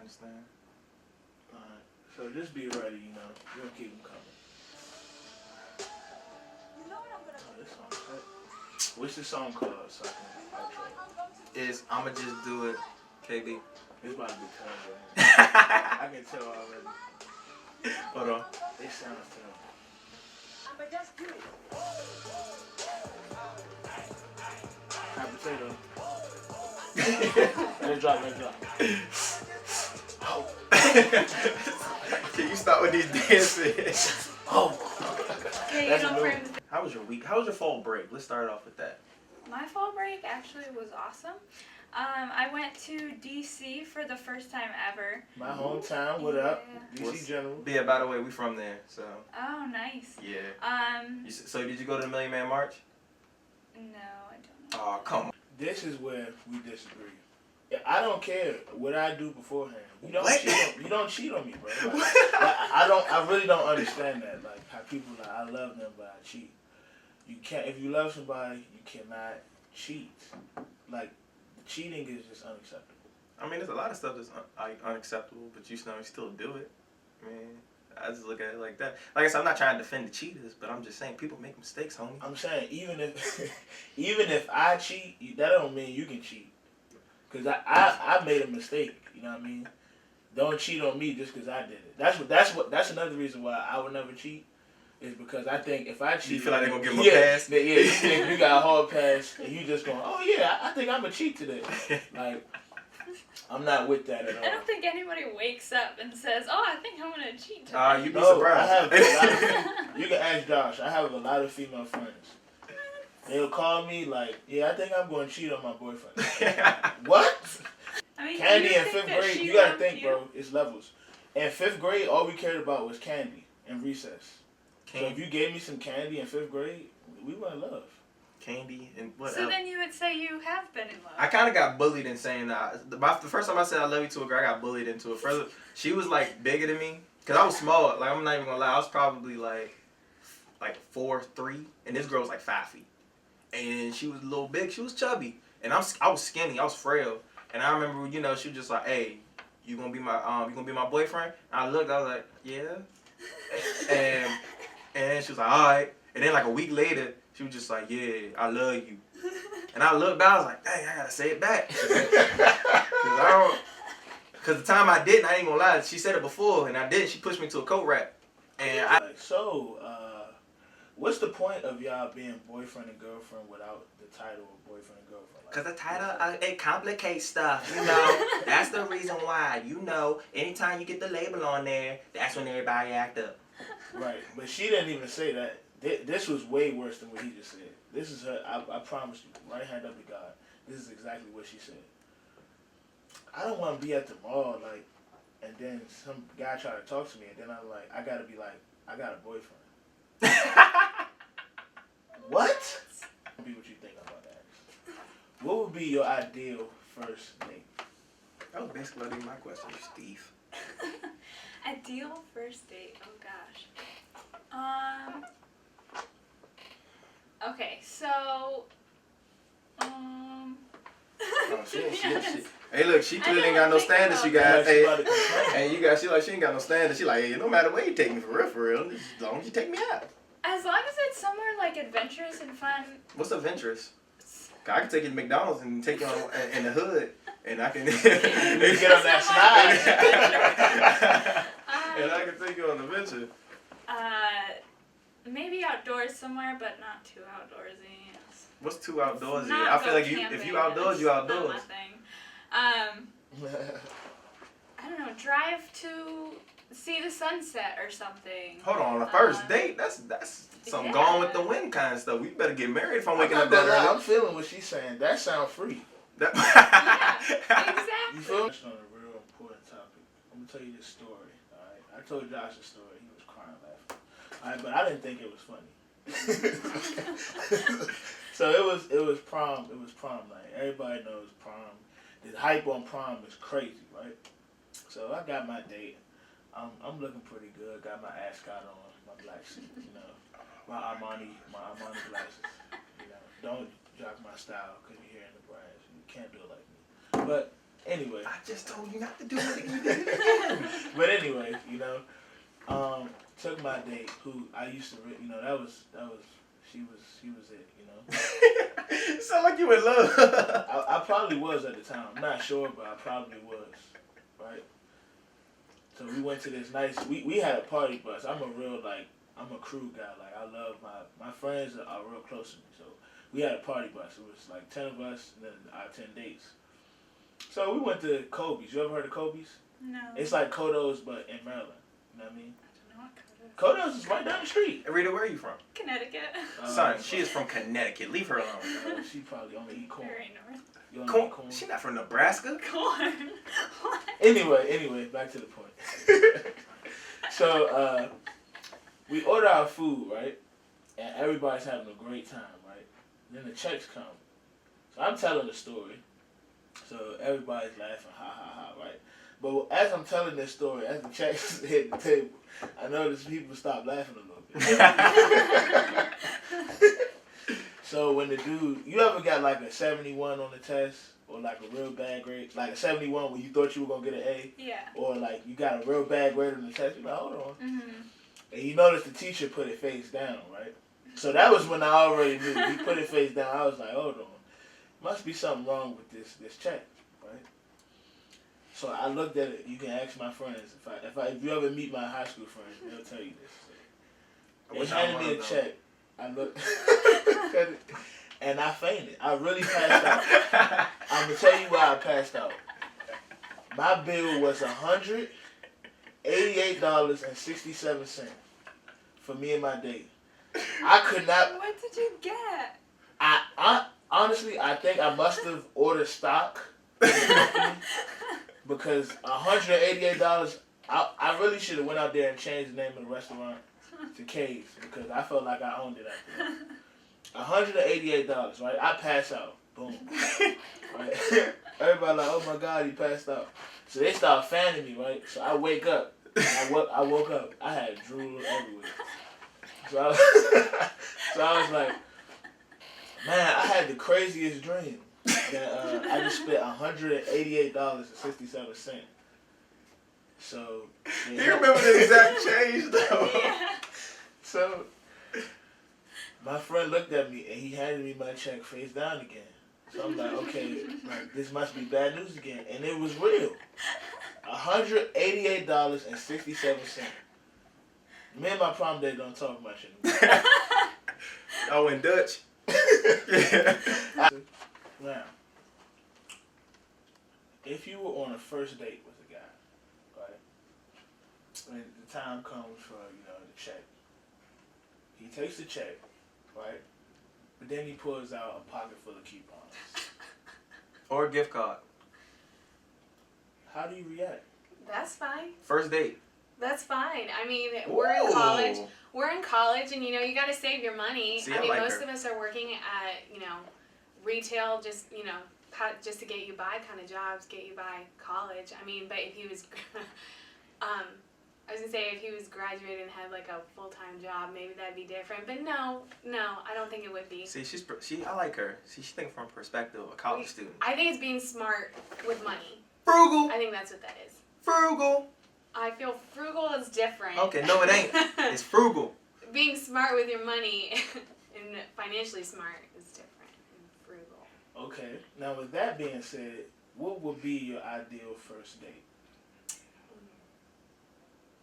understand. Alright, so just be ready, you know. We're gonna keep them coming. Oh, this song cut. What's the song called? So I can outro. Is I'ma just do it, KB. It's about to be terrible. I can tell already. Hold on. It sounds terrible. I'ma just do it. Hot potato. Let it drop. Oh. Can you start with these dances? Oh. Okay, That's you a know, new for one. How was your week? How was your fall break? Let's start off with that. my fall break actually was awesome. I went to DC for the first time ever. My hometown, what up? Yeah. DC General. Yeah, by the way, we from there, so. Oh, nice. Yeah. So did you go to the Million Man March? No, I don't know. Oh, come on. This is where we disagree. Yeah, I don't care what I do beforehand. You don't What? cheat on me, bro. Like, I really don't understand that. Like how people like, I love them, but I cheat. You can't. If you love somebody, you cannot cheat. Like cheating is just unacceptable. I mean, there's a lot of stuff that's unacceptable, but you still do it. I mean, I just look at it like that. Like I said, I'm not trying to defend the cheaters, but I'm just saying people make mistakes, homie. I'm saying even if I cheat, that don't mean you can cheat. Cause I made a mistake. You know what I mean? Don't cheat on me just because I did it. That's another reason why I would never cheat. Is because I think if I cheat, You feel like they're gonna give them a pass? Yeah, you think you got a hard pass, and you just going, oh yeah, I think I'm a cheat today. Like, I'm not with that at all. I don't think anybody wakes up and says, "Oh, I think I'm gonna cheat today." You'd be No, surprised. I have you can ask Josh. I have a lot of female friends. They'll call me like, yeah, I think I'm going to cheat on my boyfriend. What? I mean, Candy do you in think fifth that grade, she you gotta loved think, you? bro. It's levels. In fifth grade, all we cared about was candy and recess. So if you gave me some candy in fifth grade, we were in love. Candy and what So else? then you would say you have been in love. I kind of got bullied in saying that. The first time I said I love you to a girl, I got bullied into it. First, she was like bigger than me, cause I was small. Like I'm not even gonna lie, I was probably like 4'3", and this girl was like 5 feet, and she was a little big. She was chubby, and I was skinny. I was frail, and I remember, she was just like, "Hey, you gonna be my boyfriend?" And I looked, I was like, "Yeah," and she was like, "All right." And then like a week later, she was just like, "Yeah, I love you." And I looked back, I was like, "Dang, I gotta say it back." Cause the time I didn't, I ain't gonna lie, she said it before, and I did. She pushed me to a coat rack, and what's the point of y'all being boyfriend and girlfriend without the title of boyfriend and girlfriend? Like, cause the title it complicates stuff, That's the reason why, anytime you get the label on there, that's when everybody act up. Right, but she didn't even say that. This was way worse than what he just said. This is her. I promise you, right hand up to God. This is exactly what she said. I don't want to be at the mall, like, and then some guy try to talk to me, and then I'm like, I gotta be like, I got a boyfriend. What? Be what you think about that. What would be your ideal first date? That was basically my question, Steve. Ideal first date. Oh gosh. Okay, so. Hey, look, she clearly ain't got no standards, you guys. Hey, She ain't got no standards. She like, hey, no matter where you take me for real, as long as you take me out. As long as it's somewhere like adventurous and fun. What's adventurous? I can take you to McDonald's and take you on in the hood, and I can you get on that slide. And I can take you on an adventure. Maybe outdoors somewhere, but not too outdoorsy. What's too outdoorsy? Not I feel like camping. if you outdoors, you outdoors. Not my thing. I don't know. Drive to see the sunset or something. Hold on, a first date? That's some gone with the wind kind of stuff. We better get married if I'm waking up that early. I'm feeling what she's saying. That sounds free. Yeah, exactly. You feel me? On a real important topic. I'm gonna tell you this story. All right, I told Josh a story. He was crying laughing. All right, but I didn't think it was funny. So it was prom. It was prom night. Everybody knows prom. The hype on prom is crazy, right? So I got my date. I'm looking pretty good. Got my ascot on, my black suit, my Armani glasses. Don't jock my style because you're here in the brands. You can't do it like me. But Anyway, I just told you not to do it again. but anyway, you know, took my date, who I used to, you know, that was she was it, you know. Sound like you in love. I probably was at the time. I'm not sure, but I probably was, right? So we went to this nice. We had a party bus. I'm a crew guy. Like I love my friends are real close to me. So we had a party bus. It was like 10 of us, and then our 10 dates. So we went to Kobe's. You ever heard of Kobe's? No. It's like Kodo's, but in Maryland. You know what I mean? I don't know what Kodo's is right down the street. Rita, where are you from? Connecticut. Son, she is from Connecticut. Leave her alone. She probably only eat corn. Very north. You only Corn? eat corn? She not from Nebraska. Corn. What? Anyway, back to the point. So, we order our food, right? And everybody's having a great time, right? Then the checks come. So I'm telling the story. So everybody's laughing, ha ha ha, right? But as I'm telling this story, as the checks hit the table, I noticed people stop laughing a little bit. So when the dude, you ever got like a 71 on the test? Or like a real bad grade? Like a 71 when you thought you were going to get an A? Yeah. Or like you got a real bad grade on the test? You're like, hold on. Mhm. And you notice the teacher put it face down, right? So that was when I already knew. He put it face down. I was like, hold on. Must be something wrong with this check, right? So I looked at it. You can ask my friends. If you ever meet my high school friends, they'll tell you this. They wish I handed me a would've check. I looked, and I fainted. I really passed out. I'm gonna tell you why I passed out. My bill was $188.67 for me and my date. I could not. What did you get? I honestly, I think I must have ordered stock because $188. I really should have went out there and changed the name of the restaurant to K's because I felt like I owned it after that. $188, right? I pass out. Boom. Right? Everybody like, oh my God, he passed out. So they start fanning me, right? So I wake up. I woke up. I had drool everywhere. So I was like, man, I had the craziest dream. That I just spent $188.67. So You remember the exact change though. Yeah. So my friend looked at me and he handed me my check face down again. So I'm like, okay, like, this must be bad news again. And it was real. $188.67. Me and my prom date don't talk much anymore. Oh, in Dutch. Now, if you were on a first date with a guy, right, when the time comes for, the check, he takes the check, right, but then he pulls out a pocket full of coupons. Or a gift card. How do you react? That's fine. First date. That's fine. I mean, we're in college. Ooh. We're in college, and you got to save your money. See, I I mean, like most her. of us are working at retail, just just to get you by kind of jobs, get you by college. I mean, but if he was, I was gonna say if he was graduated and had like a full-time job, maybe that'd be different. But no, I don't think it would be. See, I like her. See, she thinks from a perspective of a college student. I think it's being smart with money. Frugal. I think that's what that is. Frugal. I feel frugal is different. Okay, no, it ain't. It's frugal. Being smart with your money and financially smart is different than frugal. Okay. Now, with that being said, what would be your ideal first date?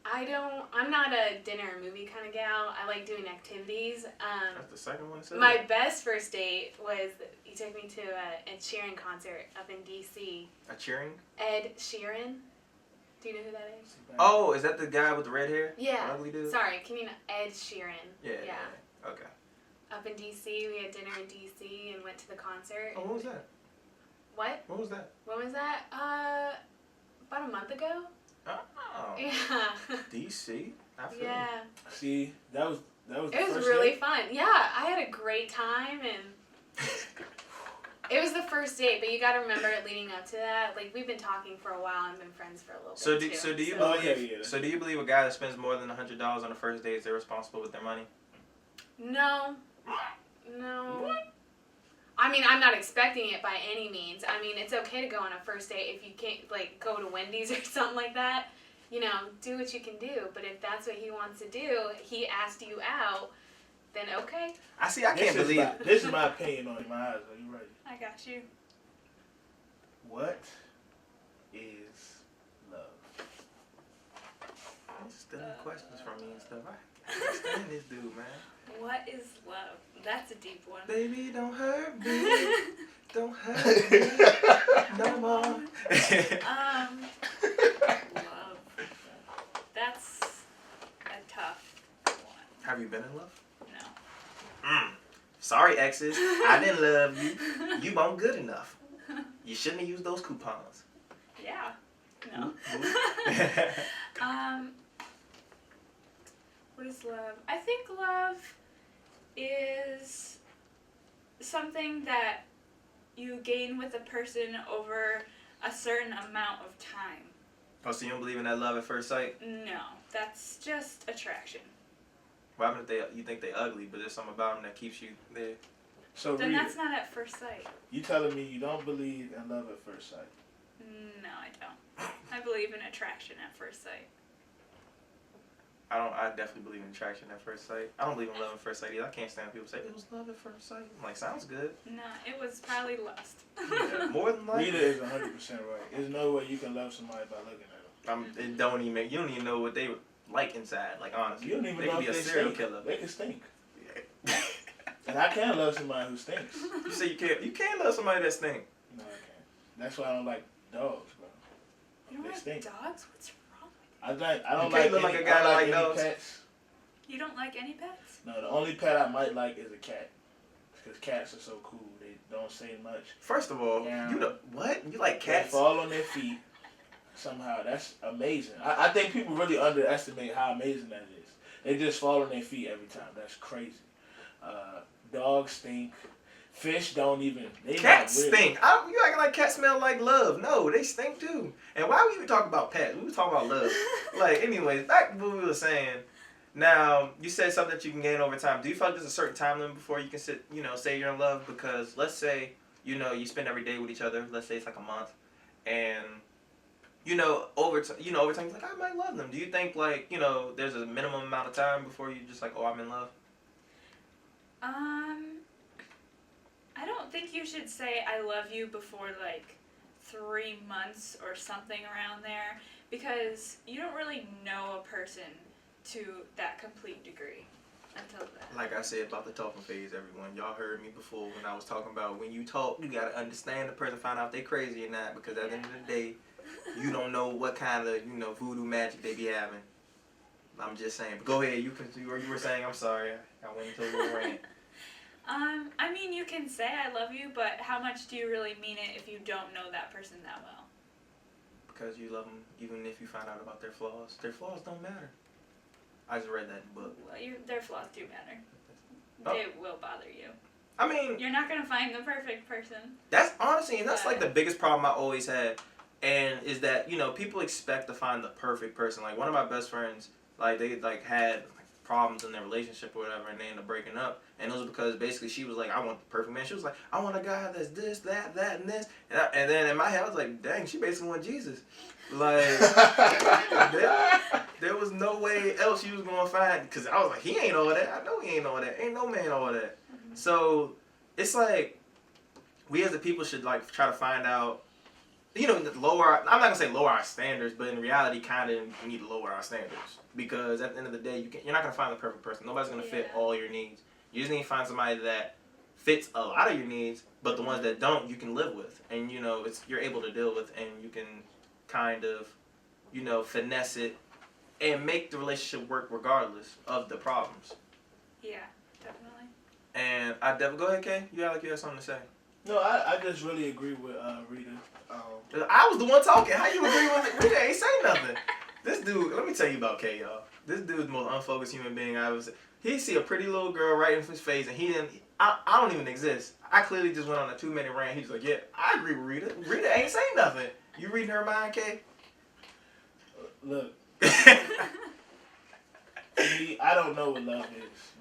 I'm not a dinner or movie kind of gal. I like doing activities. That's the second one. Said My best first date was he took me to a Ed Sheeran concert up in D.C. A cheering. Ed Sheeran. Do you know who that is? Oh, is that the guy with the red hair? Yeah. The ugly dude. Sorry, can you know Ed Sheeran? Yeah. Okay. Up in D.C. We had dinner in D.C. and went to the concert. Oh, what was that? What? What was that? When was that? About a month ago. Oh. Yeah. DC. I feel Yeah. See, that was the It was first really date? fun. Yeah, I had a great time, and it was the first date. But you got to remember, leading up to that, like we've been talking for a while and been friends for a little So bit do too. you Oh, believe? yeah. So do you believe a guy that spends more than $100 on a first date is irresponsible with their money? No. I mean, I'm not expecting it by any means. I mean, it's okay to go on a first date if you can't, like, go to Wendy's or something like that. You know, do what you can do. But if that's what he wants to do, he asked you out, then okay. I can't believe. This is my opinion on it. My eyes. Are you ready? I got you. What is love? He's stealing questions from me and stuff. I can't understand this dude, man. What is love? That's a deep one. Baby, don't hurt me. Don't hurt me no more. Love. That's a tough one. Have you been in love? No. Sorry, exes. I didn't love you. You weren't good enough. You shouldn't have used those coupons. Yeah. No. What is love? I think love is something that you gain with a person over a certain amount of time. Oh, so you don't believe in that love at first sight? No, that's just attraction. What happens if you think they ugly, but there's something about them that keeps you there? So Then Rita, that's not at first sight. you telling me you don't believe in love at first sight? No, I don't. I believe in attraction at first sight. I definitely believe in attraction at first sight. I don't believe in love at first sight either. I can't stand people say it was love at first sight. I'm like, sounds good. No, it was probably lust. Yeah, more than likely. Rita is 100% right. There's no way you can love somebody by looking at them. You don't even know what they like inside. Like honestly, You don't even they know could be if a they serial stink. killer. They can stink. Yeah. And I can't love somebody who stinks. You say you can't love somebody that stink. No, I can't. That's why I don't like dogs, bro. You don't They like stink. dogs? What's wrong with I don't You like can't look any, like a I guy don't that like like any dogs. pets. you? You don't like any pets? No, the only pet I might like is a cat. Because cats are so cool. They don't say much. First of all, Yeah. you know what? You like They cats? fall on their feet. Somehow, that's amazing. I think people really underestimate how amazing that is. They just fall on their feet every time. That's crazy. Dogs stink. Fish don't even. They Cats not really. stink. You acting like cats smell like love. No, they stink too. And why we even talk about pets? We were talking about love. Like, anyways, back to what we were saying. Now, you said something that you can gain over time. Do you feel like there's a certain time limit before you can say you're in love? Because let's say, you spend every day with each other. Let's say it's like a month. And, over time, you're like, I might love them. Do you think, like, there's a minimum amount of time before you just like, oh, I'm in love? I don't think you should say I love you before like 3 months or something around there, because you don't really know a person to that complete degree until then. Like I said about the talking phase, everyone. Y'all heard me before when I was talking about when you talk, you gotta understand the person, find out if they crazy or not, because at the end of the day, you don't know what kind of, voodoo magic they be having. I'm just saying. But go ahead, you were saying, I'm sorry. I went into a little rant. I mean, you can say I love you, but how much do you really mean it if you don't know that person that well? Because you love them, even if you find out about their flaws. Their flaws don't matter. I just read that in the book. Well, their flaws do matter. Oh. They will bother you. I mean, You're not gonna find the perfect person. that's honestly, and that's like the biggest problem I always had. And is that, people expect to find the perfect person. Like, one of my best friends, like, they, like, had problems in their relationship or whatever, and they ended up breaking up. And it was because, basically, she was like, I want the perfect man. She was like, I want a guy that's this, that, and this. And then in my head, I was like, dang, she basically want Jesus. Like, there was no way else she was going to find, because I was like, he ain't all that. I know he ain't all that. Ain't no man all that. Mm-hmm. So, it's like, we as a people should, like, try to find out, lower, I'm not going to say lower our standards, but in reality, kind of, we need to lower our standards. Because at the end of the day, you're not going to find the perfect person. Nobody's going to fit all your needs. You just need to find somebody that fits a lot of your needs, but the ones that don't, you can live with. And, you're able to deal with, and you can kind of, finesse it and make the relationship work regardless of the problems. Yeah, definitely. And go ahead, Kay. You had something to say. No, I just really agree with Rita. I was the one talking. How you agree with it? Rita ain't say nothing. This dude, let me tell you about Kay, y'all. This dude's the most unfocused human being I ever seen. He see a pretty little girl right in his face, and I don't even exist. I clearly just went on a 2-minute rant. He's like, yeah, I agree with Rita. Rita ain't saying nothing. You reading her mind, Kay? Look, me, I don't know what love is.